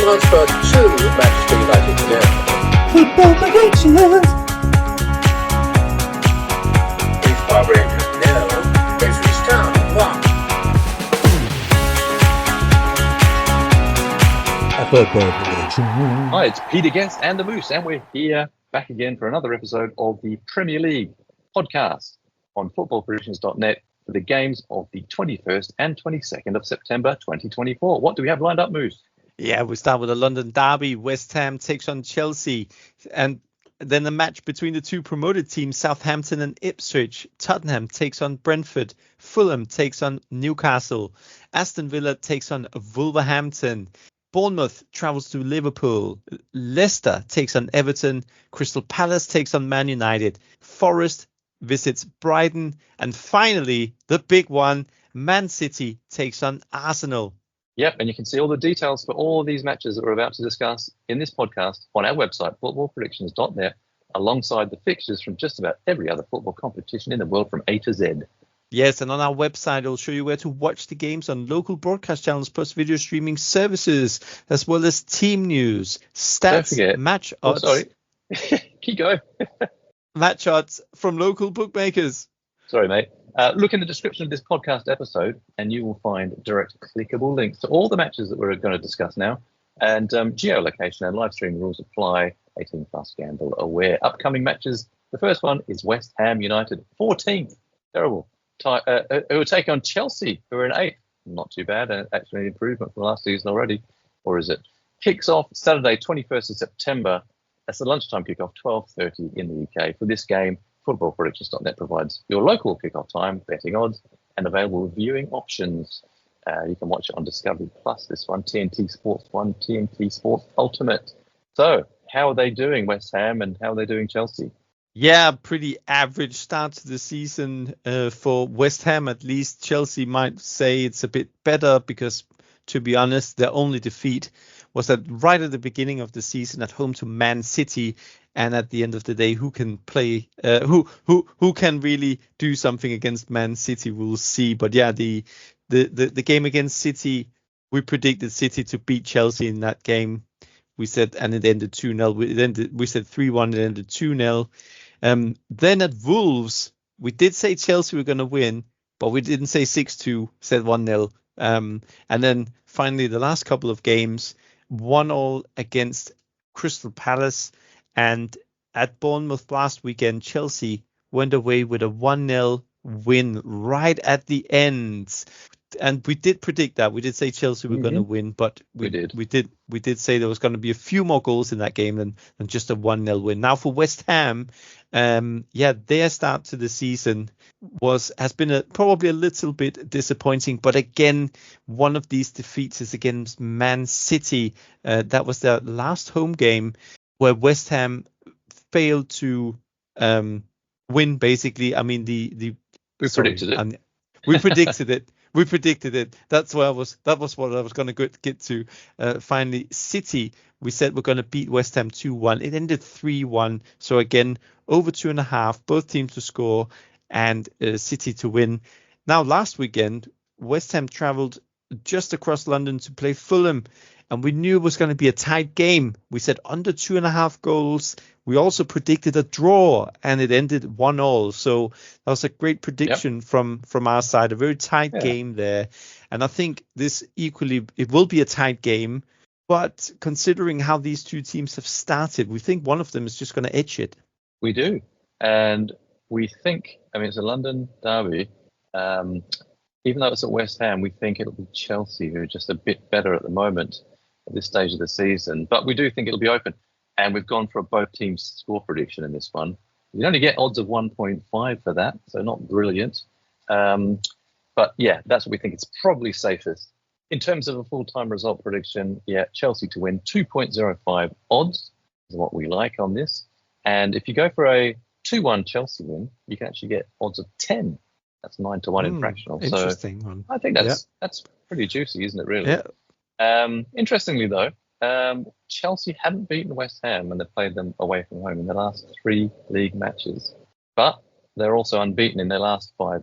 transferred to Manchester United today. Football predictions. If Barbara Rangers nil, Ipswich Town 1. Football predictions. Hi, it's Peter Guest and the Moose, and we're here back again for another episode of the Premier League podcast on footballpredictions.net for the games of the 21st and 22nd of September 2024. What do we have lined up, Moose? Yeah, we start with a London derby. West Ham takes on Chelsea, and then the match between the two promoted teams, Southampton and Ipswich. Tottenham takes on Brentford. Fulham takes on Newcastle. Aston Villa takes on Wolverhampton. Bournemouth travels to Liverpool. Leicester takes on Everton. Crystal Palace takes on Man United. Forest visits Brighton. And finally, the big one, Man City takes on Arsenal. Yep, and you can see all the details for all of these matches that we're about to discuss in this podcast on our website, footballpredictions.net, alongside the fixtures from just about every other football competition in the world from A to Z. Yes, and on our website, it'll show you where to watch the games on local broadcast channels plus video streaming services, as well as team news, stats, match odds. Oh, sorry. Keep going. Match odds from local bookmakers. Sorry, mate. Look in the description of this podcast episode and you will find direct clickable links to all the matches that we're going to discuss now. And geolocation and live stream rules apply. 18 plus gamble aware. Upcoming matches. The first one is West Ham United, 14th. Terrible. Who will take on Chelsea, who are in 8th. Not too bad. Actually an improvement from last season already. Or is it? Kicks off Saturday, 21st of September. That's the lunchtime kickoff, 12:30 in the UK. For this game, footballpredictions.net provides your local kickoff time, betting odds, and available viewing options. You can watch it on Discovery Plus, this one, TNT Sports 1, TNT Sports Ultimate. So, how are they doing, West Ham, and how are they doing, Chelsea? Yeah, pretty average start to the season for West Ham, at least. Chelsea might say it's a bit better because, to be honest, their only defeat was that right at the beginning of the season at home to Man City. And at the end of the day, who can play, who can really do something against Man City, we'll see. But yeah, the game against City, we predicted City to beat Chelsea in that game. We said, and it ended 2-0. We said 3-1, it ended 2-0. Then at Wolves, we did say Chelsea were going to win, but we didn't say 6-2, said 1-0. And then finally, the last couple of games, 1-1 against Crystal Palace. And at Bournemouth last weekend, Chelsea went away with a 1-0 win right at the end. And we did predict that. We did say Chelsea were going to win, but we did say there was going to be a few more goals in that game than just a 1-0 win. Now for West Ham, their start to the season has been probably a little bit disappointing. But again, one of these defeats is against Man City. That was their last home game where West Ham failed to win. Basically, I mean We predicted it. We predicted it. We predicted it. That was what I was going to get to. Finally, City, we said we're going to beat West Ham 2-1. It ended 3-1. So again, over 2.5, both teams to score and City to win. Now, last weekend, West Ham travelled just across London to play Fulham. And we knew it was going to be a tight game. We said under 2.5 goals. We also predicted a draw, and it ended 1-1. So that was a great prediction from our side. A very tight game there. And I think it will be a tight game. But considering how these two teams have started, we think one of them is just going to edge it. We do. And we think, it's a London derby. Even though it's at West Ham, we think it'll be Chelsea, who are just a bit better at the moment at this stage of the season. But we do think it'll be open. And we've gone for both teams' score prediction in this one. You only get odds of 1.5 for that, so not brilliant. But yeah, that's what we think. It's probably safest. In terms of a full-time result prediction, Chelsea to win, 2.05 odds is what we like on this. And if you go for a 2-1 Chelsea win, you can actually get odds of 10. That's 9-1 in fractional. Interesting so one. I think that's pretty juicy, isn't it, really? Yeah. Interestingly, though, Chelsea hadn't beaten West Ham when they played them away from home in the last 3 league matches. But they're also unbeaten in their last 5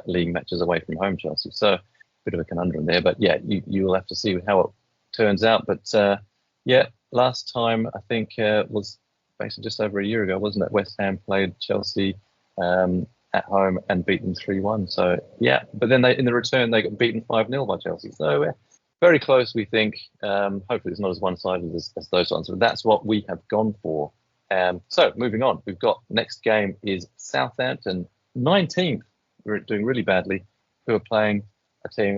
league matches away from home, Chelsea. So a bit of a conundrum there. But yeah, you will have to see how it turns out. But Yeah, last time I think was basically just over a year ago, wasn't it? West Ham played Chelsea at home and beat them 3-1. So yeah, but then in the return they got beaten 5-0 by Chelsea. So very close, we think. Hopefully it's not as one-sided as those ones, but that's what we have gone for. So moving on, we've got next game is Southampton, 19th. We're doing really badly. Who are playing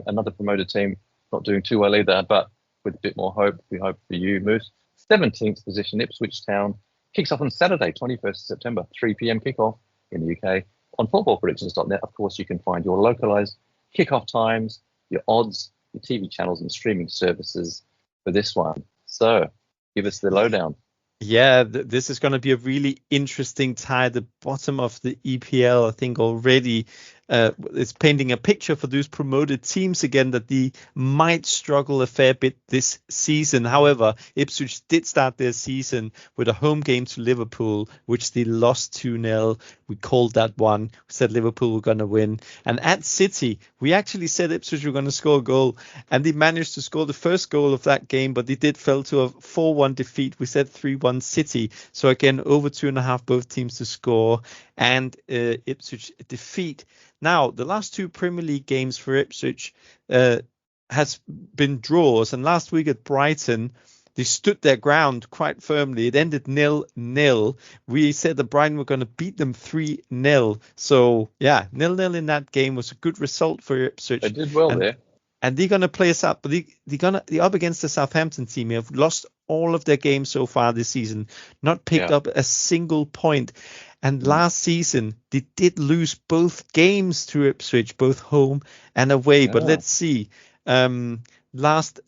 another promoted team, not doing too well either, but with a bit more hope. We hope for you, Moose. 17th position, Ipswich Town. Kicks off on Saturday, 21st of September, 3 p.m. kickoff in the UK. On footballpredictions.net, of course, you can find your localized kickoff times, your odds, your TV channels and streaming services for this one. So give us the lowdown. Yeah, this is going to be a really interesting tie. The bottom of the EPL, I think already is painting a picture for those promoted teams again that they might struggle a fair bit this season. However, Ipswich did start their season with a home game to Liverpool, which they lost 2-0. We called that one. We said Liverpool were going to win. And at City, we actually said Ipswich were going to score a goal, and they managed to score the first goal of that game, but they did fell to a 4-1 defeat. We said 3-1 City. So again, over 2.5 both teams to score, and Ipswich defeat. Now, the last two Premier League games for Ipswich has been draws, and last week at Brighton, they stood their ground quite firmly. It ended 0-0. We said that Brighton were going to beat them 3-0. So, yeah, 0-0 in that game was a good result for Ipswich. They did well there. And they're going to play us up. But they're up against the Southampton team. They have lost all of their games so far this season, not picked up a single point. And last season, they did lose both games to Ipswich, both home and away. But let's see. The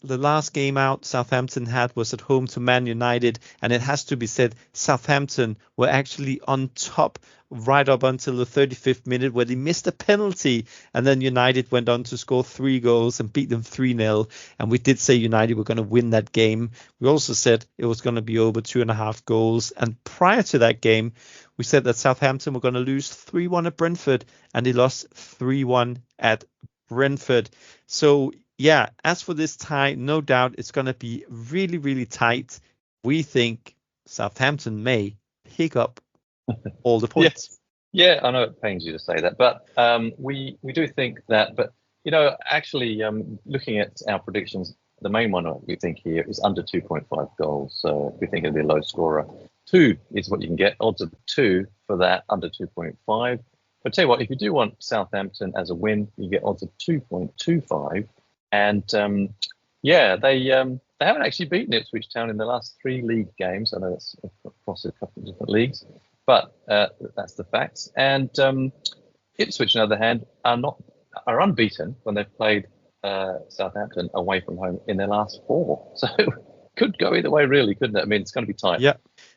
last game out Southampton had was at home to Man United, and it has to be said Southampton were actually on top right up until the 35th minute, where they missed a penalty, and then United went on to score 3 goals and beat them 3-0. And we did say United were going to win that game. We also said it was going to be over 2.5 goals. And prior to that game, we said that Southampton were going to lose 3-1 at Brentford, and they lost 3-1 at Brentford. So yeah, as for this tie, no doubt it's going to be really, really tight. We think Southampton may pick up all the points. Yeah, I know it pains you to say that, but we do think that. But, you know, actually looking at our predictions, the main one we think here is under 2.5 goals. So we think it'll be a low scorer. 2 is what you can get. Odds of 2 for that, under 2.5. But tell you what, if you do want Southampton as a win, you get odds of 2.25. And they haven't actually beaten Ipswich Town in the last 3 league games. I know it's across a couple of different leagues, but that's the facts. And Ipswich, on the other hand, are unbeaten when they've played Southampton away from home in their last 4. So could go either way, really, couldn't it? I mean, it's going to be tight. Yeah.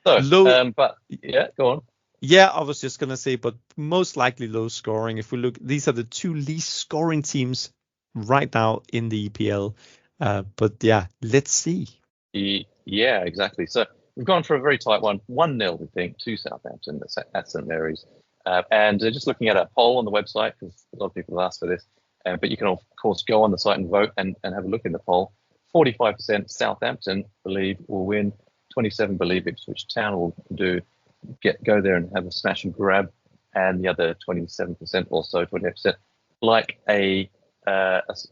So, but yeah, go on. Yeah, I was just going to say, but most likely low scoring. If we look, these are the 2 least scoring teams right now in the EPL. But yeah, let's see. Yeah, exactly. So we've gone for a very tight one. 1-0, we think, to Southampton at St Mary's. And just looking at a poll on the website, because a lot of people have asked for this, but you can, of course, go on the site and vote and have a look in the poll. 45% Southampton believe will win. 27 believe Ipswich Town will go there and have a smash and grab. And the other 27% or so, 28%, like a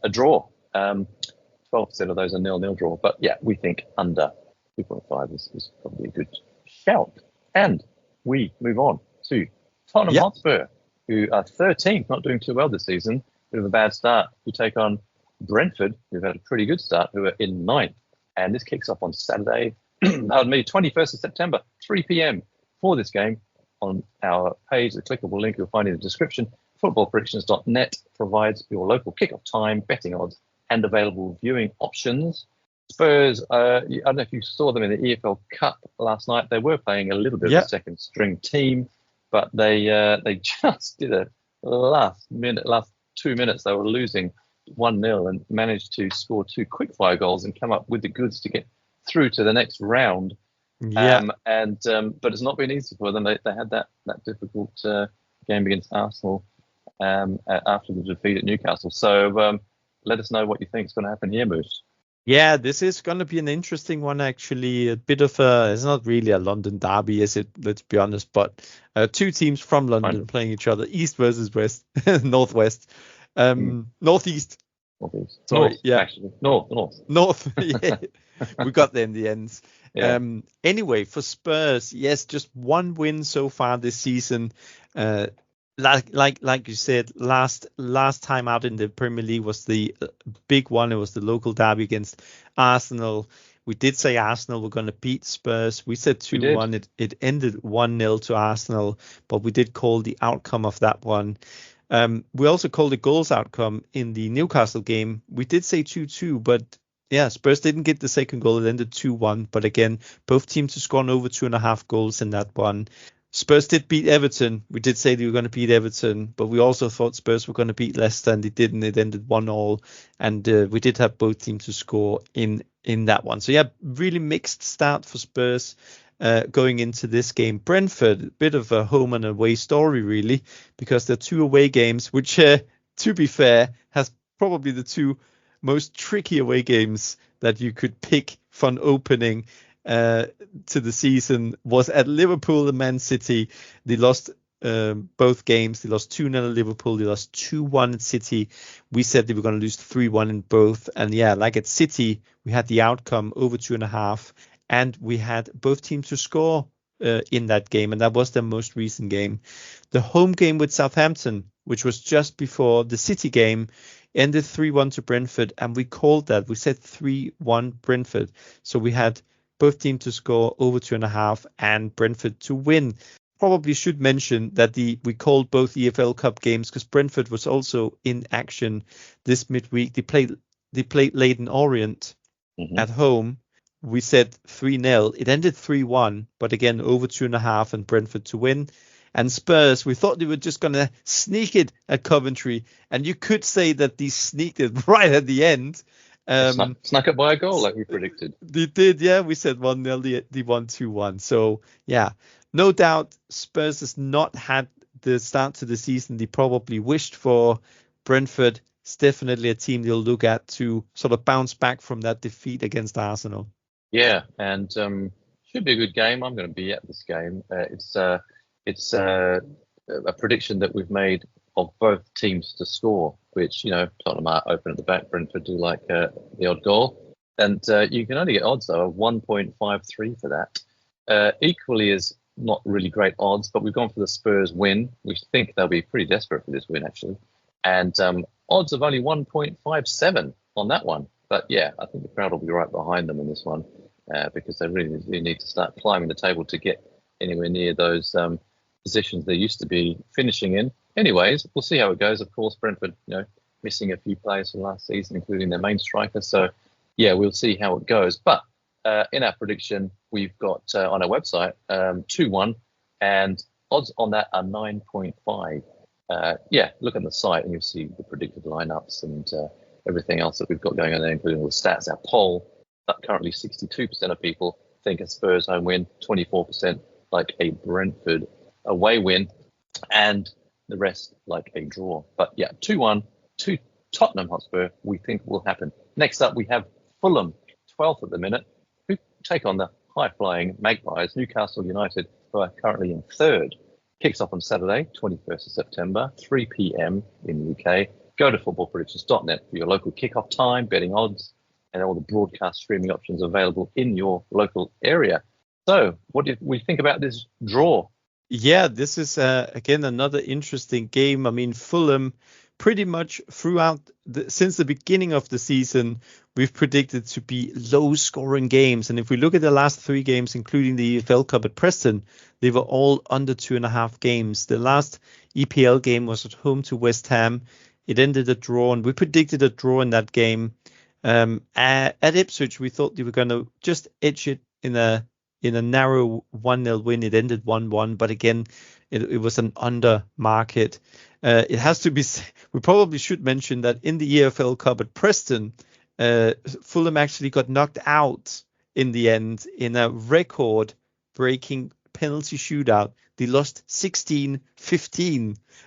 draw. 12% of those are 0-0 draw. But yeah, we think under 2.5 is probably a good shout. And we move on to Tottenham Hotspur, who are 13th, not doing too well this season. Bit of a bad start. We take on Brentford, who've had a pretty good start, who are in 9th. And this kicks off on Saturday, 21st of September, 3 p.m. for this game. On our page, the clickable link you'll find in the description. Footballpredictions.net provides your local kickoff time, betting odds, and available viewing options. Spurs, I don't know if you saw them in the EFL Cup last night. They were playing a little bit of a second string team, but they just did a last 2 minutes. They were losing 1-0 and managed to score 2 quick-fire goals and come up with the goods to get through to the next round. Yeah. But it's not been easy for them. They had that difficult game against Arsenal after the defeat at Newcastle. So let us know what you think is going to happen here, Moose. Yeah, this is going to be an interesting one, actually. A bit of it's not really a London derby, is it? Let's be honest. But two teams from London playing each other, East versus West, Northwest, Northeast. Northeast. Sorry, North, yeah. Actually. North. North. Yeah, we got there in the end. Yeah. Anyway, for Spurs, yes, just one win so far this season. Like you said, last time out in the Premier League was the big one. It was the local derby against Arsenal. We did say Arsenal were going to beat Spurs. We said 2-1. It ended 1-0 to Arsenal, but we did call the outcome of that one. We also called the goals outcome in the Newcastle game. We did say 2-2, but yeah, Spurs didn't get the second goal. It ended 2-1. But again, both teams have scored over 2.5 goals in that one. Spurs did beat Everton. We did say they were going to beat Everton, but we also thought Spurs were going to beat Leicester, and they didn't. It ended 1-1, and we did have both teams to score in that one. So yeah, really mixed start for Spurs going into this game. Brentford, a bit of a home and away story, really, because they're two away games, which, to be fair, has probably the two most tricky away games that you could pick for an opening to the season. Was at Liverpool and Man City. They lost both games. They lost 2-0 at Liverpool. They lost 2-1 at City. We said they were going to lose 3-1 in both. And yeah, like at City, we had the outcome over 2.5, and we had both teams to score in that game, and that was their most recent game. The home game with Southampton, which was just before the City game, ended 3-1 to Brentford, and we called that. We said 3-1 Brentford. So we had both teams to score over 2.5 and Brentford to win. Probably should mention that we called both EFL Cup games because Brentford was also in action this midweek. They played Leyton Orient at home. We said 3-0. It ended 3-1, but again, over 2.5 and Brentford to win. And Spurs, we thought they were just going to sneak it at Coventry. And you could say that they sneaked it right at the end. Snuck up by a goal like we predicted. They did, yeah. We said 1-0, they won 2-1. So, yeah, no doubt Spurs has not had the start to the season they probably wished for. Brentford is definitely a team they'll look at to sort of bounce back from that defeat against Arsenal. Yeah, and should be a good game. I'm going to be at this game. It's a prediction that we've made of both teams to score, which, Tottenham are open at the back. Brentford do like the odd goal. And you can only get odds, though, of 1.53 for that. Equally is not really great odds, but we've gone for the Spurs win. We think they'll be pretty desperate for this win, actually. And odds of only 1.57 on that one. But yeah, I think the crowd will be right behind them in this one because they really need to start climbing the table to get anywhere near those positions they used to be finishing in. Anyways, we'll see how it goes. Of course, Brentford, missing a few players from last season, including their main striker. So yeah, we'll see how it goes. But in our prediction, we've got on our website 2-1, and odds on that are 9.5. Yeah, look at the site and you'll see the predicted lineups and everything else that we've got going on there, including all the stats. Our poll, currently 62% of people think a Spurs home win, 24% like a Brentford away win, and the rest like a draw. But yeah, 2-1 to Tottenham Hotspur, we think will happen. Next up, we have Fulham, 12th at the minute, who take on the high-flying Magpies, Newcastle United, who are currently in third. Kicks off on Saturday, 21st of September, 3 p.m. in the UK. Go to footballpredictions.net for your local kickoff time, betting odds, and all the broadcast streaming options available in your local area. So, what do we think about this draw? Yeah, this is, again, another interesting game. I mean, Fulham, pretty much throughout, since the beginning of the season, we've predicted to be low-scoring games. And if we look at the last 3 games, including the EFL Cup at Preston, they were all under 2.5 games. The last EPL game was at home to West Ham. It ended a draw, and we predicted a draw in that game. At Ipswich, we thought they were going to just edge it in a narrow 1-0 win. It ended 1-1, but again, it was an under market. It has to be, we probably should mention that in the EFL Cup at Preston, Fulham actually got knocked out in the end in a record-breaking penalty shootout. They lost 16-15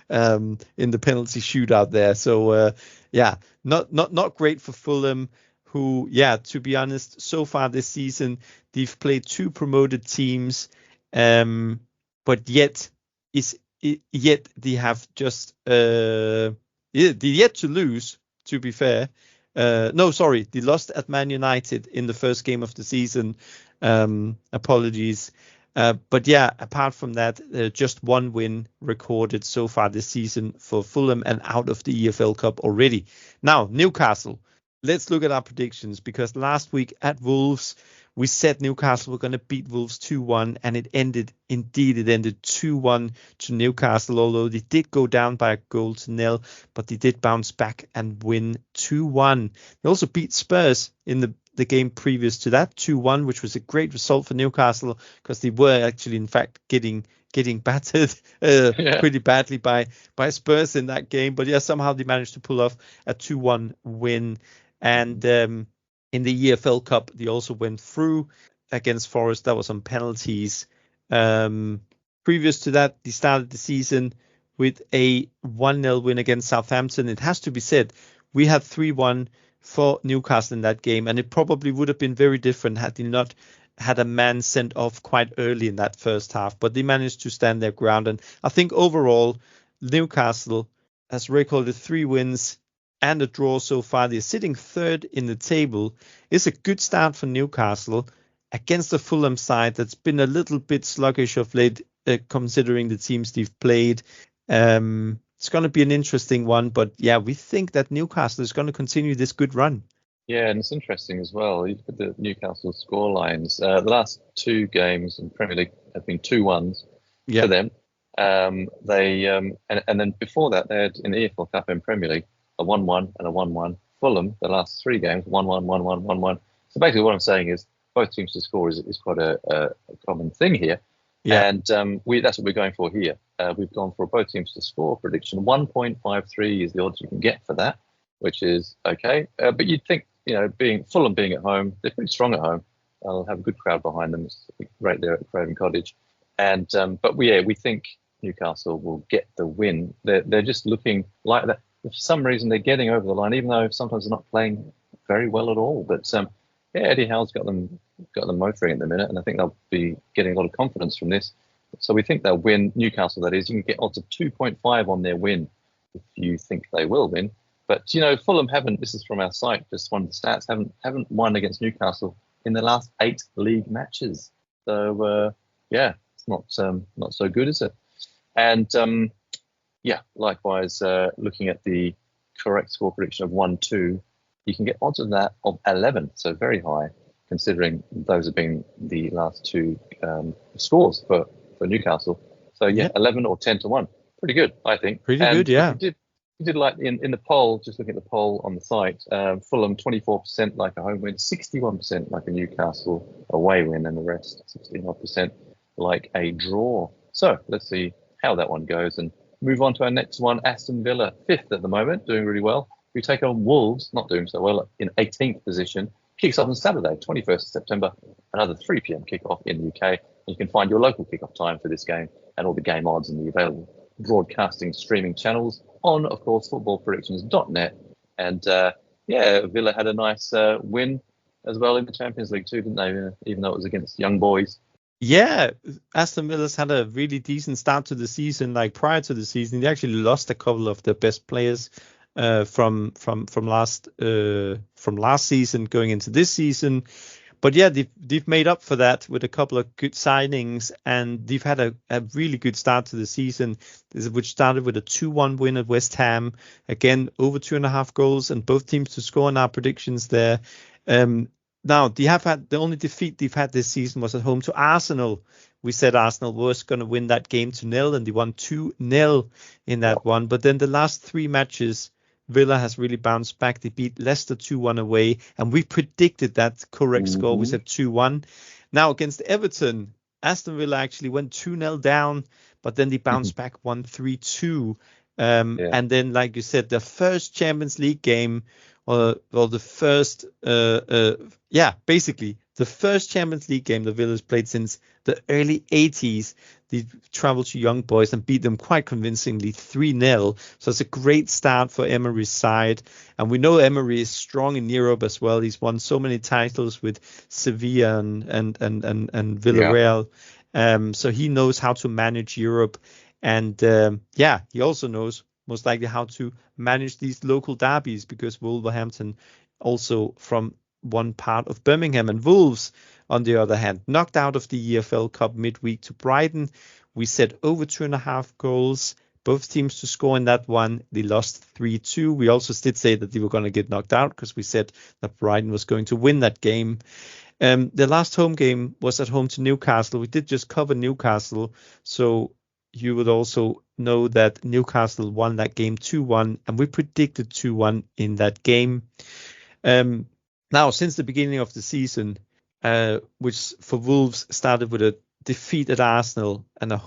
in the penalty shootout there. So yeah, not great for Fulham, who, yeah, to be honest, so far this season, they've played 2 promoted teams, but yet they have just they yet to lose, to be fair. No, sorry, they lost at Man United in the first game of the season. Apologies. But yeah, apart from that, just 1 win recorded so far this season for Fulham and out of the EFL Cup already. Now, Newcastle. Let's look at our predictions, because last week at Wolves, we said Newcastle were going to beat Wolves 2-1, and it ended 2-1 to Newcastle, although they did go down by a goal to nil, but they did bounce back and win 2-1. They also beat Spurs in the game previous to that, 2-1, which was a great result for Newcastle, because they were actually, in fact, getting battered pretty badly by Spurs in that game. But yeah, somehow they managed to pull off a 2-1 win. And in the EFL Cup, they also went through against Forest. That was on penalties. Previous to that, they started the season with a 1-0 win against Southampton. It has to be said, we had 3-1 for Newcastle in that game, and it probably would have been very different had they not had a man sent off quite early in that first half. But they managed to stand their ground. And I think overall, Newcastle has recorded 3 wins and a draw so far. They're sitting 3rd in the table. It's a good start for Newcastle against the Fulham side that's been a little bit sluggish of late, considering the teams they've played. It's going to be an interesting one, but yeah, we think that Newcastle is going to continue this good run. Yeah, and it's interesting as well. You look at the Newcastle score lines. The last 2 games in Premier League have been 2-1s for them. They and then before that, they had in the EFL Cup in Premier League a 1-1 and a 1-1. Fulham, the last 3 games, 1-1, 1-1, 1-1. So basically, what I'm saying is both teams to score is quite a common thing here. Yeah. And that's what we're going for here. We've gone for both teams to score prediction. 1.53 is the odds you can get for that, which is okay. But you'd think, Fulham being at home, they're pretty strong at home. They'll have a good crowd behind them. It's right there at Craven Cottage. And but we think Newcastle will get the win. They're just looking like that. For some reason, they're getting over the line, even though sometimes they're not playing very well at all. But Eddie Howe's got them motoring at the minute, and I think they'll be getting a lot of confidence from this. So we think they'll win. Newcastle, that is. You can get odds of 2.5 on their win if you think they will win. But Fulham haven't. This is from our site. Just one of the stats haven't won against Newcastle in the last 8 league matches. So it's not so good, is it? And likewise, looking at the correct score prediction of 1-2. You can get odds of that of 11, so very high, considering those have been the last 2 scores for Newcastle. So 11 or 10-1, pretty good, I think. Pretty good, yeah. You did like in the poll, just looking at the poll on the site, Fulham 24% like a home win, 61% like a Newcastle away win, and the rest 16% like a draw. So let's see how that one goes and move on to our next one. Aston Villa, 5th at the moment, doing really well. We take on Wolves, not doing so well, in 18th position. Kicks off on Saturday, 21st of September, another 3 p.m. kickoff in the UK. You can find your local kickoff time for this game and all the game odds in the available broadcasting streaming channels on, of course, footballpredictions.net. And Villa had a nice win as well in the Champions League too, didn't they? Even though it was against young boys. Yeah, Aston Villa's had a really decent start to the season. Like prior to the season, they actually lost a couple of their best players from last season going into this season. But yeah, they've made up for that with a couple of good signings, and they've had a really good start to the season, which started with a 2-1 win at West Ham. Again, over 2.5 goals, and both teams to score in our predictions there. Now, they have had the only defeat they've had this season was at home to Arsenal. We said Arsenal was going to win that game 2-0, and they won 2-0 in that one. But then the last 3 matches, Villa has really bounced back. They beat Leicester 2-1 away, and we predicted that correct score. We said 2-1. Now, against Everton, Aston Villa actually went 2-0 down, but then they bounced back 1-3-2. And then, like you said, the first Champions League game, or the first, basically the first Champions League game that Villa's played since the early 80s. They traveled to Young Boys and beat them quite convincingly 3-0. So it's a great start for Emery's side. And we know Emery is strong in Europe as well. He's won so many titles with Sevilla and Villarreal. So he knows how to manage Europe. And he also knows most likely how to manage these local derbies, because Wolverhampton also from one part of Birmingham, and Wolves, on the other hand, knocked out of the EFL Cup midweek to Brighton. We said over 2.5 goals, both teams to score in that one. They lost 3-2. We also did say that they were going to get knocked out, because we said that Brighton was going to win that game. The last home game was at home to Newcastle. We did just cover Newcastle, so you would also know that Newcastle won that game 2-1, and we predicted 2-1 in that game. Now, since the beginning of the season, which for Wolves started with a defeat at Arsenal and a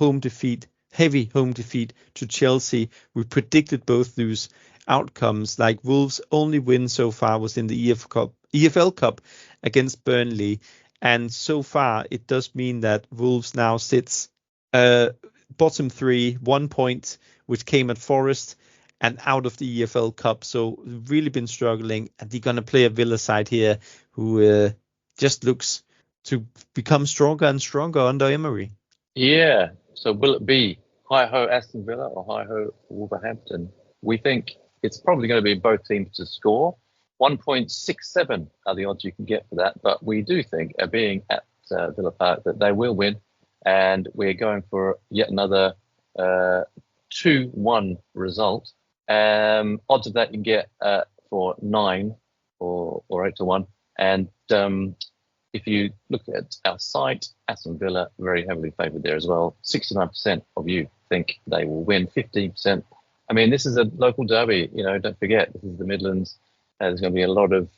heavy home defeat to Chelsea, we predicted both those outcomes. Like, Wolves' only win so far was in the EFL Cup against Burnley, and so far it does mean that Wolves now sits bottom 3, 1 point, which came at Forest, and out of the EFL Cup. So really been struggling, and they're going to play a Villa side here who just looks to become stronger and stronger under Emery. Yeah. So will it be hi-ho Aston Villa or hi-ho Wolverhampton? We think it's probably going to be both teams to score. 1.67 are the odds you can get for that. But we do think, being at Villa Park, that they will win. And we're going for yet another 2-1 result. Odds of that you can get for 9 or 8-1. And if you look at our site, Aston Villa very heavily favoured there as well. 69% of you think they will win. 15%. I mean, this is a local derby. You know, don't forget, this is the Midlands. There's going to be a lot of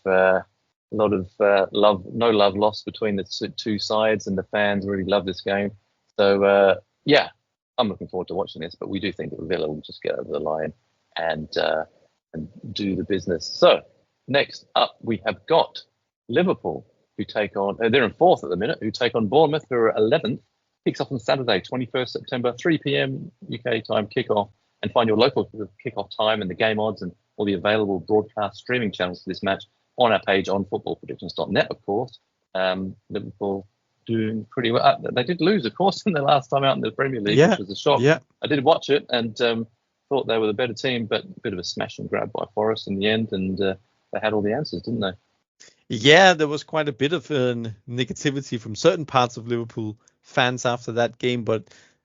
no love lost between the two sides, and the fans really love this game. So I'm looking forward to watching this. But we do think that Villa will just get over the line and do the business. So next up, we have got Liverpool, who take on, they're in 4th at the minute, who take on Bournemouth, who are 11th. Kicks off on Saturday, 21st September, 3 p.m. UK time kickoff. And find your local kickoff time and the game odds and all the available broadcast streaming channels for this match on our page on footballpredictions.net, of course. Liverpool doing pretty well. They did lose, of course, in the last time out in the Premier League, which was a shock. Yeah. I did watch it and thought they were the better team, but a bit of a smash and grab by Forest in the end, and they had all the answers, didn't they? Yeah, there was quite a bit of negativity from certain parts of Liverpool fans after that game. But,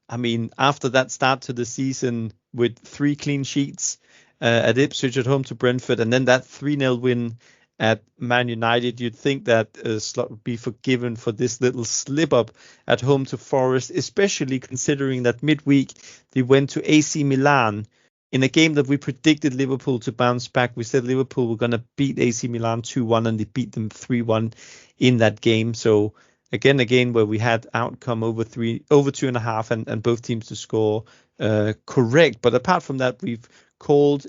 I mean, after that start to the season with 3 clean sheets at Ipswich at home to Brentford, and then that 3-0 win at Man United, you'd think that Slot would be forgiven for this little slip-up at home to Forest, especially considering that midweek they went to AC Milan in a game that we predicted Liverpool to bounce back. We said Liverpool were going to beat AC Milan 2-1, and they beat them 3-1 in that game. So again, where we had outcome over 2.5 and both teams to score correct. But apart from that, we've called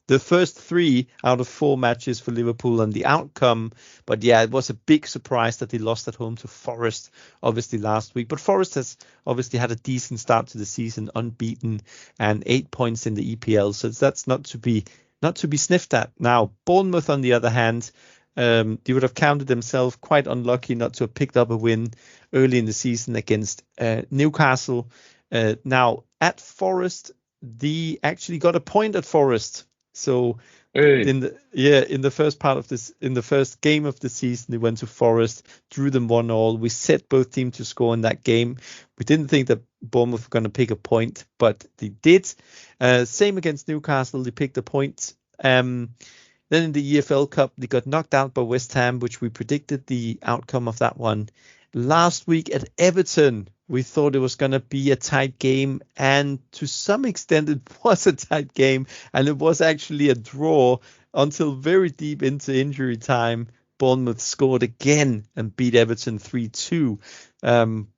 the first 3 out of 4 matches for Liverpool and the outcome. But yeah, it was a big surprise that they lost at home to Forest, obviously, last week. But Forest has obviously had a decent start to the season, unbeaten, and 8 points in the EPL. So that's not to be sniffed at. Now, Bournemouth, on the other hand, they would have counted themselves quite unlucky not to have picked up a win early in the season against Newcastle. Now, at Forest, they actually got a point at Forest. So in the first game of the season, they went to Forest, drew them 1-1. We set both teams to score in that game. We didn't think that Bournemouth were going to pick a point, but they did. Same against Newcastle, they picked a point. Then in the EFL Cup, they got knocked out by West Ham, which we predicted the outcome of that one. Last week at Everton, we thought it was going to be a tight game, and to some extent it was a tight game, and it was actually a draw until very deep into injury time. Bournemouth scored again and beat Everton 3-2.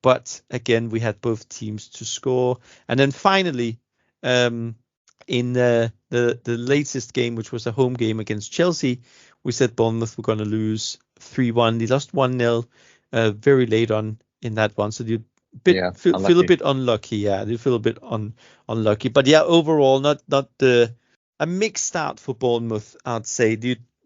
But again, we had both teams to score. And then finally, in the latest game, which was a home game against Chelsea, we said Bournemouth were going to lose 3-1. They lost 1-0 very late on in that one. So you feel a bit unlucky. Yeah, they feel a bit unlucky. But yeah, overall, not a mixed start for Bournemouth, I'd say.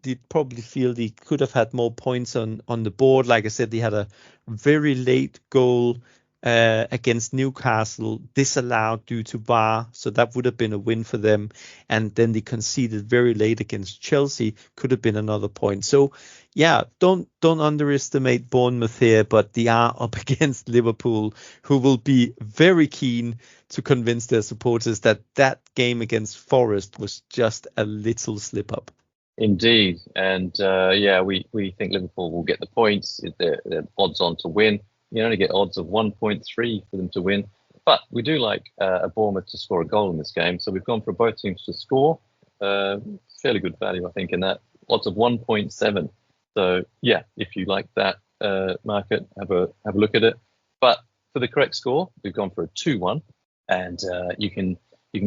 You'd probably feel they could have had more points on the board. Like I said, they had a very late goal against Newcastle disallowed due to VAR, so that would have been a win for them. And then they conceded very late against Chelsea, could have been another point. So yeah, don't underestimate Bournemouth here, but they are up against Liverpool, who will be very keen to convince their supporters that game against Forest was just a little slip up. Indeed, and we think Liverpool will get the points. They're odds on to win. You only get odds of 1.3 for them to win. But we do like a Bournemouth to score a goal in this game. So we've gone for both teams to score. Fairly good value, I think, in that. Odds of 1.7. So, yeah, if you like that market, have a look at it. But for the correct score, we've gone for a 2-1. And you can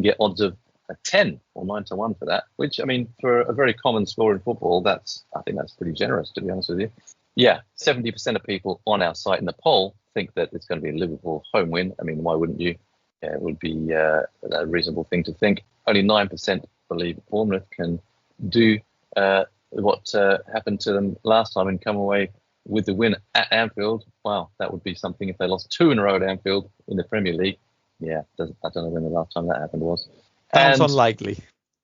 get odds of a 10 or 9-1 for that, which, I mean, for a very common score in football, I think that's pretty generous, to be honest with you. Yeah, 70% of people on our site in the poll think that it's going to be a Liverpool home win. I mean, why wouldn't you? Yeah, it would be a reasonable thing to think. Only 9% believe Bournemouth can do what happened to them last time and come away with the win at Anfield. Wow, that would be something if they lost 2 in a row at Anfield in the Premier League. Yeah, I don't know when the last time that happened was. Sounds unlikely.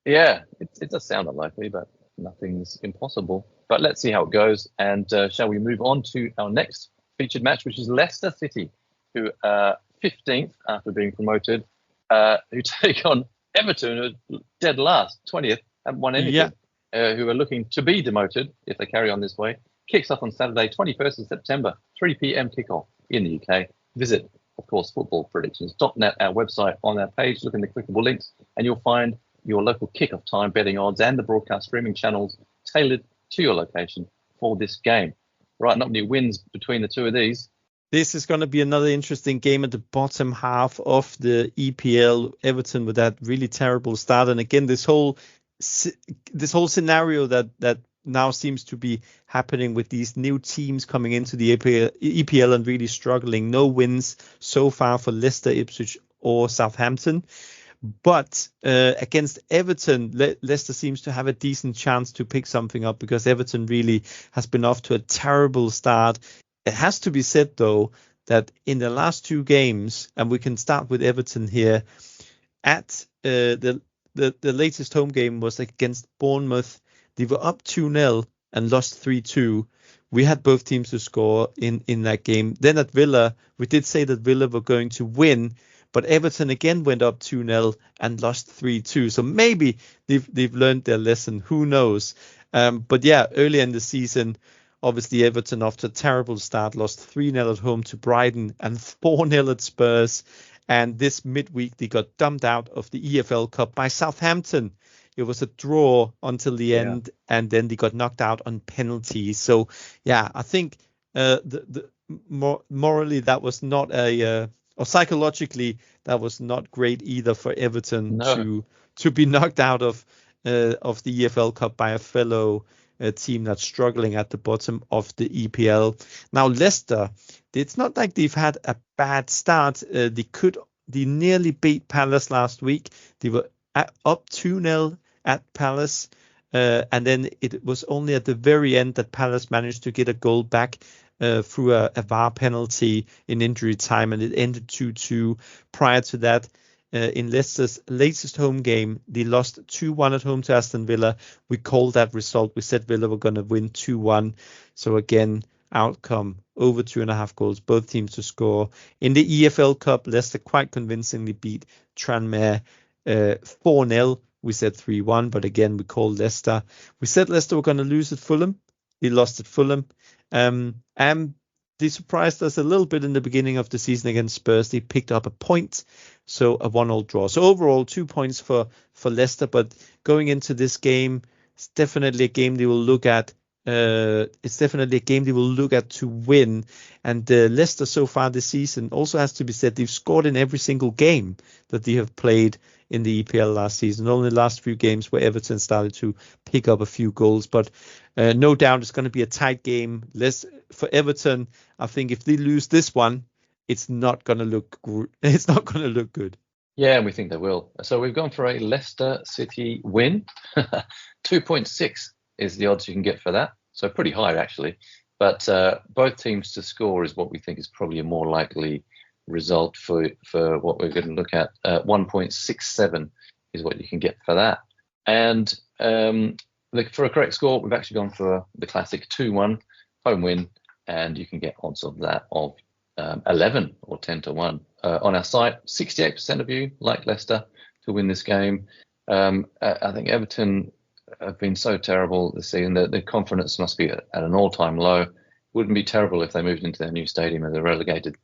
Yeah, it does sound unlikely, but nothing's impossible. But let's see how it goes. And shall we move on to our next featured match, which is Leicester City, who are 15th after being promoted, who take on Everton, who are dead last, 20th, haven't won anything, who are looking to be demoted if they carry on this way. Kicks off on Saturday, 21st of September, 3 p.m. kickoff in the UK. Visit, of course, footballpredictions.net, our website. On our page, look in the clickable links, and you'll find your local kickoff time, betting odds, and the broadcast streaming channels tailored to your location for this game. Right, not many wins between the two of these. This is going to be another interesting game at the bottom half of the EPL. Everton with that really terrible start, and again this whole scenario that now seems to be happening with these new teams coming into the EPL and really struggling. No wins so far for Leicester, Ipswich, or Southampton. But against Everton, Leicester seems to have a decent chance to pick something up, because Everton really has been off to a terrible start. It has to be said, though, that in the last 2 games, and we can start with Everton here, at the latest home game was against Bournemouth. They were up 2-0 and lost 3-2. We had both teams to score in that game. Then at Villa, we did say that Villa were going to win, but Everton again went up 2-0 and lost 3-2. So maybe they've learned their lesson. Who knows? But yeah, earlier in the season, obviously Everton, after a terrible start, lost 3-0 at home to Brighton and 4-0 at Spurs. And this midweek, they got dumped out of the EFL Cup by Southampton. It was a draw until the end, and then they got knocked out on penalties. So, yeah, I think morally that was not or psychologically that was not great either for Everton to be knocked out of the EFL Cup by a fellow team that's struggling at the bottom of the EPL. Now, Leicester, it's not like they've had a bad start. They nearly beat Palace last week. They were up 2-0 at Palace, and then it was only at the very end that Palace managed to get a goal back through a VAR penalty in injury time, and it ended 2-2. Prior to that, in Leicester's latest home game, they lost 2-1 at home to Aston Villa. We called that result. We said Villa were going to win 2-1. So again, outcome over 2.5 goals, both teams to score. In the EFL Cup, Leicester quite convincingly beat Tranmere 4-0. We said 3-1, but again, we called Leicester. We said Leicester were going to lose at Fulham. They lost at Fulham. And they surprised us a little bit in the beginning of the season against Spurs. They picked up a point, so a 1-1 draw. So overall, 2 points for Leicester. But going into this game, it's definitely a game they will look at. To win. And Leicester so far this season, also has to be said, they've scored in every single game that they have played in the EPL last season. Only the last few games where Everton started to pick up a few goals, but no doubt it's going to be a tight game. Less for Everton. I think if they lose this one, it's not going to look it's not going to look good. Yeah, and we think they will. So we've gone for a Leicester City win. 2.6 is the odds you can get for that. So pretty high, actually. But both teams to score is what we think is probably a more likely result for what we're going to look at. 1.67 is what you can get for that. And for a correct score, we've actually gone for the classic 2-1 home win. And you can get odds of that of 11 or 10 to 1. On our site, 68% of you like Leicester to win this game. I think Everton have been so terrible this season that the confidence must be at an all-time low. Wouldn't be terrible if they moved into their new stadium as a relegated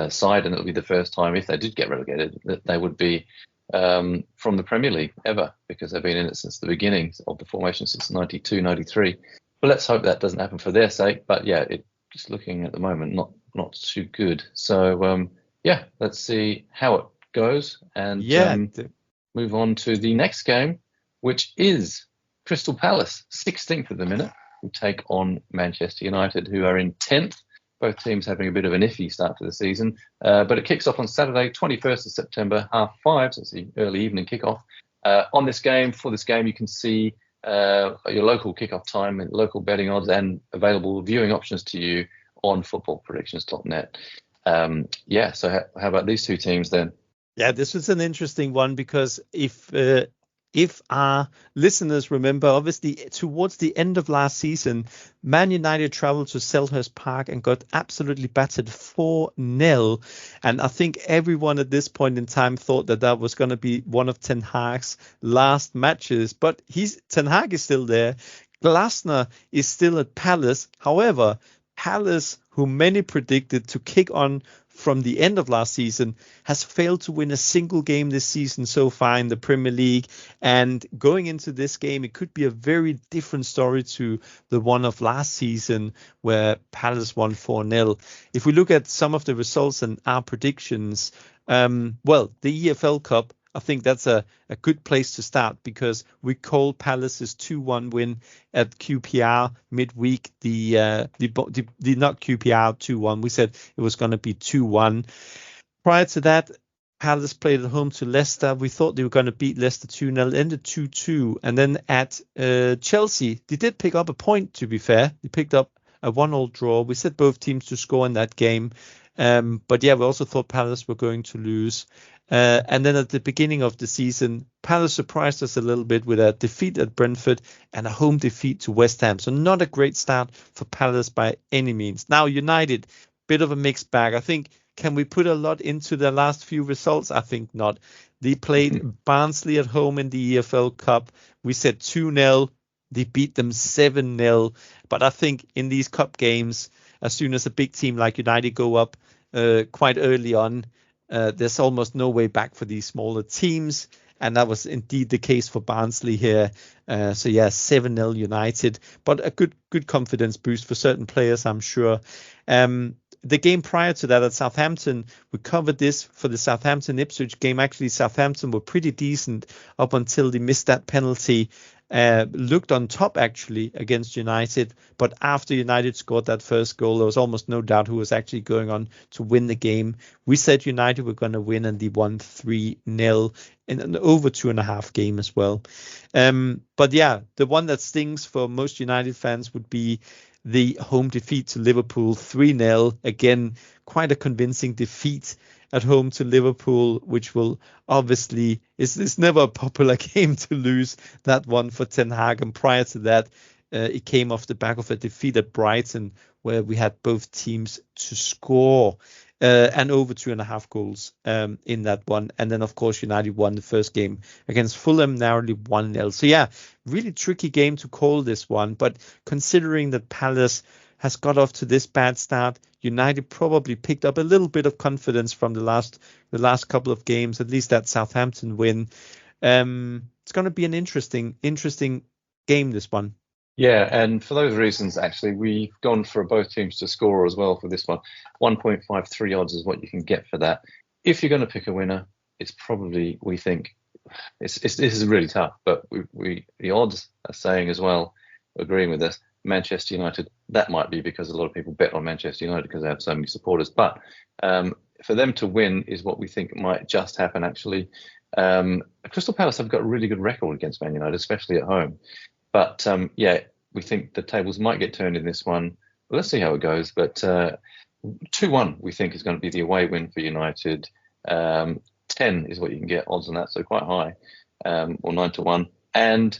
side, and it'll be the first time, if they did get relegated, that they would be from the Premier League ever, because they've been in it since the beginning of the formation, since 92, 93. But let's hope that doesn't happen for their sake. But yeah, just looking at the moment, not too good. So yeah, let's see how it goes and move on to the next game, which is Crystal Palace, 16th at the minute, who take on Manchester United, who are in 10th. Both teams having a bit of an iffy start to the season. But it kicks off on Saturday, 21st of September, 5:30, so it's the early evening kickoff. For this game, you can see your local kickoff time and local betting odds and available viewing options to you on footballpredictions.net. So how about these two teams then? Yeah, this was an interesting one because if our listeners remember, obviously towards the end of last season, Man United traveled to Selhurst Park and got absolutely battered 4-0. And I think everyone at this point in time thought that was going to be one of Ten Hag's last matches. But Ten Hag is still there. Glasner is still at Palace. However, Palace, who many predicted to kick on from the end of last season, has failed to win a single game this season so far in the Premier League. And going into this game, it could be a very different story to the one of last season where Palace won 4-0. If we look at some of the results and our predictions, the EFL Cup, I think that's a good place to start because we called Palace's 2-1 win at QPR midweek. The not QPR 2-1. We said it was going to be 2-1. Prior to that, Palace played at home to Leicester. We thought they were going to beat Leicester 2-0, ended 2-2. And then at Chelsea, they did pick up a point, to be fair. They picked up a 1-1 draw. We said both teams to score in that game. But yeah, we also thought Palace were going to lose. And then at the beginning of the season, Palace surprised us a little bit with a defeat at Brentford and a home defeat to West Ham. So not a great start for Palace by any means. Now United, bit of a mixed bag. I think, can we put a lot into the last few results? I think not. They played Barnsley at home in the EFL Cup. We said 2-0. They beat them 7-0. But I think in these cup games, as soon as a big team like United go up quite early on, there's almost no way back for these smaller teams. And that was indeed the case for Barnsley here. 7-0 United. But a good confidence boost for certain players, I'm sure. The game prior to that at Southampton, we covered this for the Southampton-Ipswich game. Actually, Southampton were pretty decent up until they missed that penalty. Looked on top actually against United, but after United scored that first goal, there was almost no doubt who was actually going on to win the game. We said United were going to win, and they won 3-0 in an over 2.5 game as well. But yeah, the one that stings for most United fans would be the home defeat to Liverpool 3-0. Again, quite a convincing defeat at home to Liverpool, which will obviously is never a popular game to lose, that one for Ten Hag. And prior to that, it came off the back of a defeat at Brighton, where we had both teams to score and over 2.5 goals in that one. And then, of course, United won the first game against Fulham, narrowly 1-0. So yeah, really tricky game to call this one. But considering that Palace has got off to this bad start, United probably picked up a little bit of confidence from the last couple of games, at least that Southampton win. It's going to be an interesting game, this one. Yeah, and for those reasons, actually, we've gone for both teams to score as well for this one. 1.53 odds is what you can get for that. If you're going to pick a winner, it's probably, we think, this is really tough. But the odds are saying as well, agreeing with this, Manchester United. That might be because a lot of people bet on Manchester United because they have so many supporters. But for them to win is what we think might just happen. Actually, Crystal Palace have got a really good record against Man United, especially at home. But we think the tables might get turned in this one. Well, let's see how it goes. But 2-1 we think is going to be the away win for United. 10 is what you can get odds on that, so quite high, or 9-1. And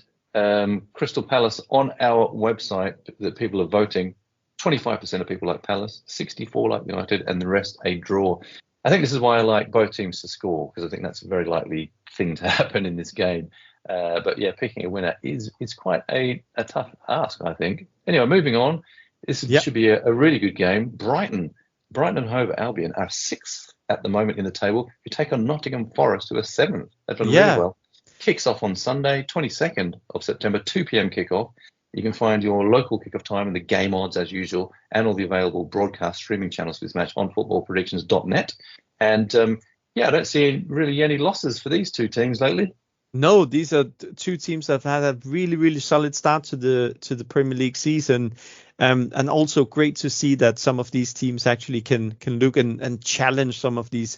Crystal Palace on our website that people are voting. 25% of people like Palace, 64 like United, and the rest a draw. I think this is why I like both teams to score, because I think that's a very likely thing to happen in this game. But yeah, picking a winner is quite a tough ask, I think. Anyway, moving on. This should be a really good game. Brighton and Hove Albion are 6th at the moment in the table. You take on Nottingham Forest, who are 7th. They've done really well. Kicks off on Sunday, 22nd of September, 2 p.m. kickoff. You can find your local kickoff time and the game odds as usual, and all the available broadcast streaming channels for this match on footballpredictions.net. And I don't see really any losses for these two teams lately. No, these are two teams that have had a really, really solid start to the Premier League season, and also great to see that some of these teams actually can look and challenge some of these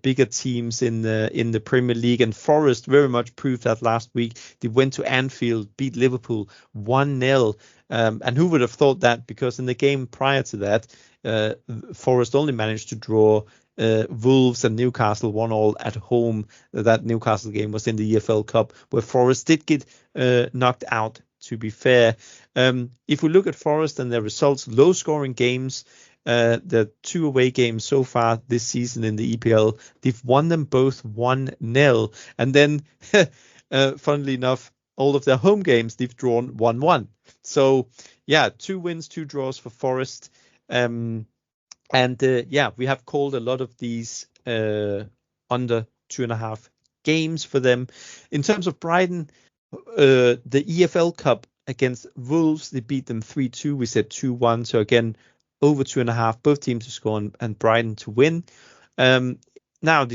bigger teams in the Premier League. And Forest very much proved that last week. They went to Anfield, beat Liverpool 1-0, and who would have thought that? Because in the game prior to that, Forest only managed to draw. Wolves and Newcastle 1-1 at home. That Newcastle game was in the EFL Cup, where Forest did get knocked out, to be fair. If we look at Forest and their results, low scoring games, the 2 away games so far this season in the EPL, they've won them both 1-0. And then, funnily enough, all of their home games, they've drawn 1-1. So, 2 wins, 2 draws for Forest. And we have called a lot of these under 2.5 games for them. In terms of Brighton, the EFL Cup against Wolves, they beat them 3-2. We said 2-1. So again, over 2.5, both teams to score and Brighton to win. Now, I'm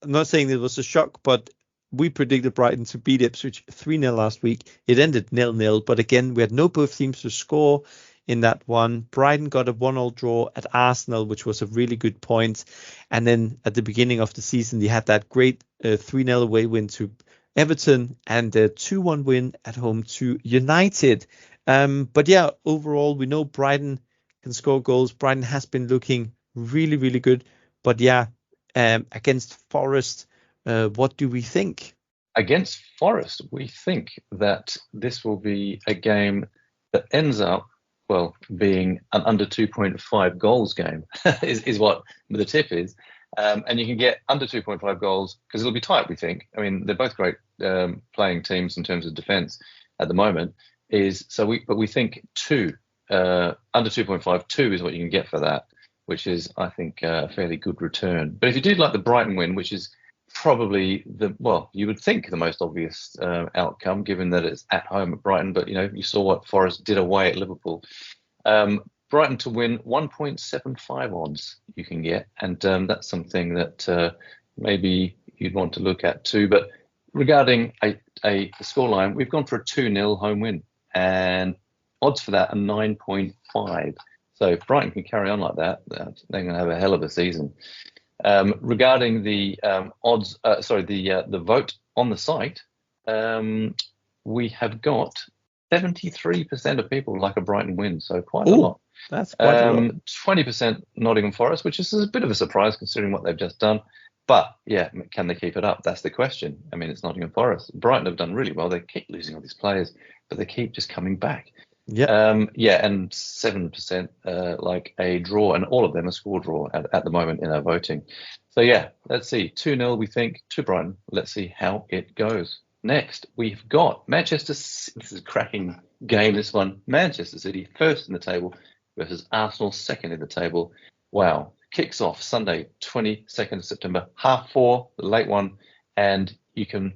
not saying it was a shock, but we predicted Brighton to beat Ipswich 3-0 last week. It ended 0-0. But again, we had both teams to score in that one. Brighton got a 1-1 draw at Arsenal, which was a really good point. And then at the beginning of the season, they had that great 3-0 away win to Everton and a 2-1 win at home to United. But overall, we know Brighton can score goals. Brighton has been looking really, really good. But against Forest, what do we think? Against Forest, we think that this will be a game that ends up being an under 2.5 goals game is what the tip is. And you can get under 2.5 goals because it'll be tight, we think. I mean, they're both great playing teams in terms of defence at the moment. But we think 2, under 2.5, 2 is what you can get for that, which is, I think, a fairly good return. But if you did like the Brighton win, which is probably you would think the most obvious outcome, given that it's at home at Brighton. But you saw what Forest did away at Liverpool. Brighton to win 1.75 odds you can get, and that's something that maybe you'd want to look at too. But regarding a scoreline, we've gone for a 2-0 home win, and odds for that are 9.5. So if Brighton can carry on like that, they're going to have a hell of a season. Regarding the odds, the vote on the site, we have got 73% of people like a Brighton win, so quite a lot. That's quite a lot. 20% Nottingham Forest, which is a bit of a surprise considering what they've just done. But can they keep it up? That's the question. I mean, it's Nottingham Forest. Brighton have done really well. They keep losing all these players, but they keep just coming back. And 7% like a draw, and all of them a score draw at the moment in our voting. So let's see, 2-0 we think to Brighton. Let's see how it goes. Next, we've got Manchester. This is a cracking game, this one. Manchester City first in the table versus Arsenal second in the table. Wow. Kicks off Sunday, 22nd of September, 4:30, the late one, and you can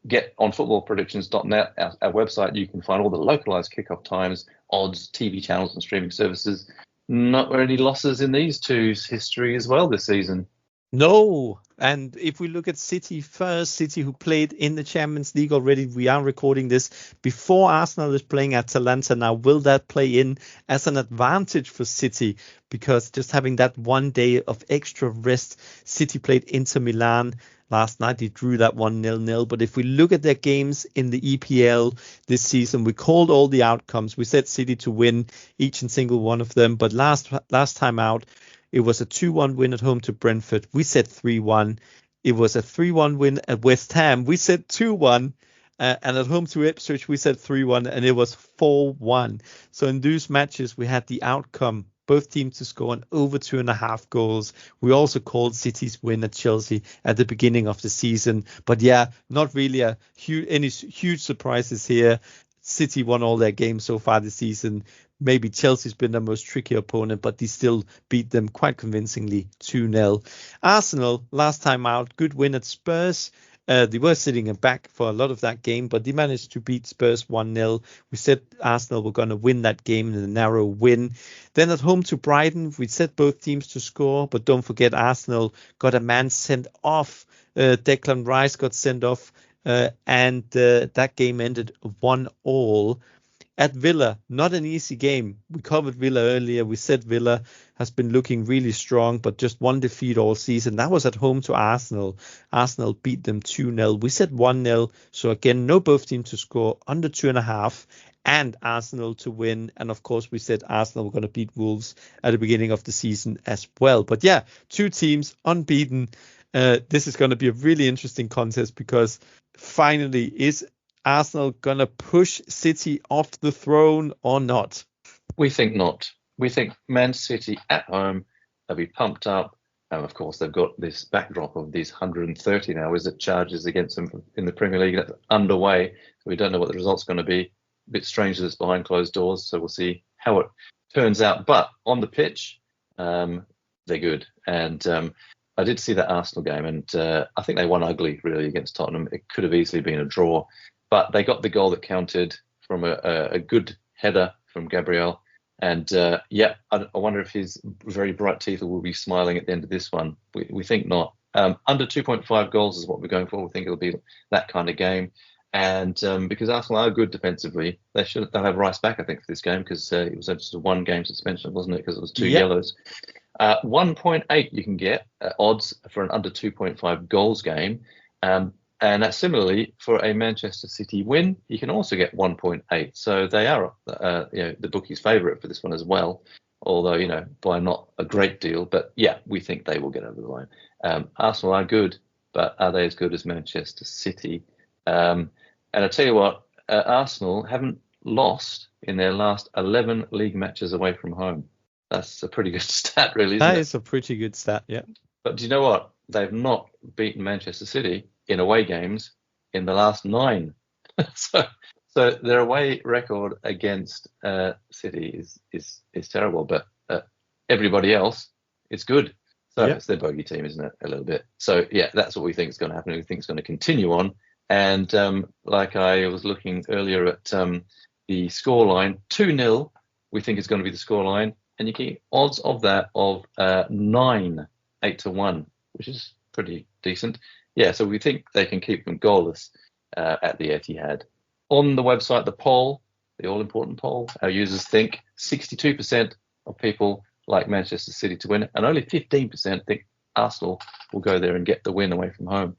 get on footballpredictions.net, our website. You can find all the localized kickoff times, odds, TV channels and streaming services. Not any losses in these two's history as well this season. No, And if we look at City first, City who played in the Champions League already, we are recording this before Arsenal is playing Atalanta. Now, will that play in as an advantage for City? Because just having that 1 day of extra rest, City played Inter Milan last night. They drew that 1-0. But if we look at their games in the EPL this season, we called all the outcomes. We said City to win each and single one of them. But last time out, it was a 2-1 win at home to Brentford. We said 3-1. It was a 3-1 win at West Ham. We said 2-1. And at home to Ipswich, we said 3-1. And it was 4-1. So in those matches, we had the outcome. Both teams to score on over 2.5 goals. We also called City's win at Chelsea at the beginning of the season. But yeah, not really any huge surprises here. City won all their games so far this season. Maybe Chelsea's been the most tricky opponent, but they still beat them quite convincingly 2-0. Arsenal, last time out, good win at Spurs. They were sitting back for a lot of that game, but they managed to beat Spurs 1-0. We said Arsenal were going to win that game in a narrow win. Then at home to Brighton, we said both teams to score, but don't forget Arsenal got a man sent off. Declan Rice got sent off, and that game ended 1-1. At Villa, not an easy game. We covered Villa earlier. We said Villa has been looking really strong, but just one defeat all season. That was at home to Arsenal. Arsenal beat them 2-0. We said 1-0. So again, no both teams to score, under 2.5, and Arsenal to win. And of course, we said Arsenal were going to beat Wolves at the beginning of the season as well. But yeah, two teams unbeaten. This is going to be a really interesting contest because finally, is Arsenal gonna push City off the throne or not? We think not. We think Man City at home, they'll be pumped up. And of course, they've got this backdrop of these 130 now, is it, charges against them in the Premier League that's underway. So we don't know what the result's going to be. A bit strange that it's behind closed doors. So we'll see how it turns out. But on the pitch, they're good. And I did see that Arsenal game, and I think they won ugly, really, against Tottenham. It could have easily been a draw. But they got the goal that counted from a good header from Gabriel. And I wonder if his very bright teeth will be smiling at the end of this one. We think not. Under 2.5 goals is what we're going for. We think it'll be that kind of game. And because Arsenal are good defensively, they'll have Rice back, I think, for this game, because it was just a 1 game suspension, wasn't it? Because it was 2 yellows. 1.8 you can get odds for an under 2.5 goals game. And that's similarly for a Manchester City win, you can also get 1.8. So they are, the bookies' favourite for this one as well. Although, by not a great deal. But yeah, we think they will get over the line. Arsenal are good, but are they as good as Manchester City? And I tell you what, Arsenal haven't lost in their last 11 league matches away from home. That's a pretty good stat, really, isn't it? That is a pretty good stat, yeah. But do you know what? They've not beaten Manchester City in away games in the last 9. so their away record against City is terrible, but everybody else is good. So it's their bogey team, isn't it? A little bit. So yeah, that's what we think is going to happen. We think it's going to continue on. And like I was looking earlier at the scoreline, 2-0, we think is going to be the scoreline. And you get odds of that of 9, 8-1, which is pretty decent. Yeah, so we think they can keep them goalless at the Etihad. On the website, the poll, the all-important poll, our users think 62% of people like Manchester City to win, and only 15% think Arsenal will go there and get the win away from home.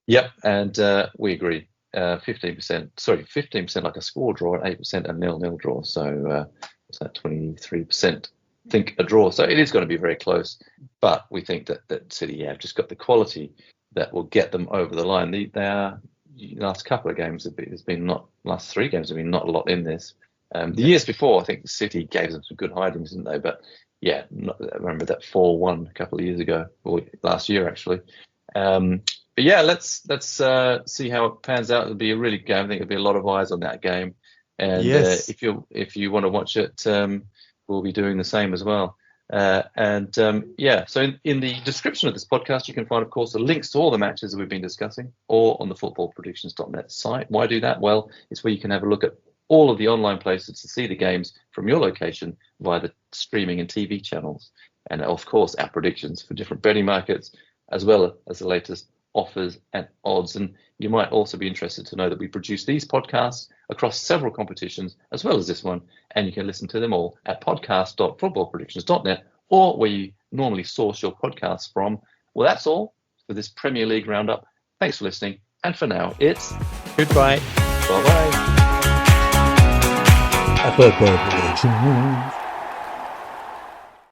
Yep, and we agree. 15% like a score draw, and 8% a 0-0 draw. So what's that, 23% think a draw. So it is going to be very close, but we think that City have just got the quality that will get them over the line. They are, last couple of games last 3 games have been not a lot in this. The years before, I think the City gave them some good hidings, didn't they? But yeah, I remember that 4-1 a couple of years ago, or last year actually. But yeah, let's see how it pans out. It'll be a really good game. I think there'll be a lot of eyes on that game. And yes. If you want to watch it, we'll be doing the same as well. So in the description of this podcast, you can find, of course, the links to all the matches that we've been discussing, or on the footballpredictions.net site. Why do that? Well, it's where you can have a look at all of the online places to see the games from your location via the streaming and TV channels. And of course, our predictions for different betting markets, as well as the latest offers and odds. And you might also be interested to know that we produce these podcasts across several competitions, as well as this one, and you can listen to them all at podcast.footballpredictions.net or where you normally source your podcasts from. Well, that's all for this Premier League roundup. Thanks for listening, and for now, it's Goodbye. bye-bye. Football predictions.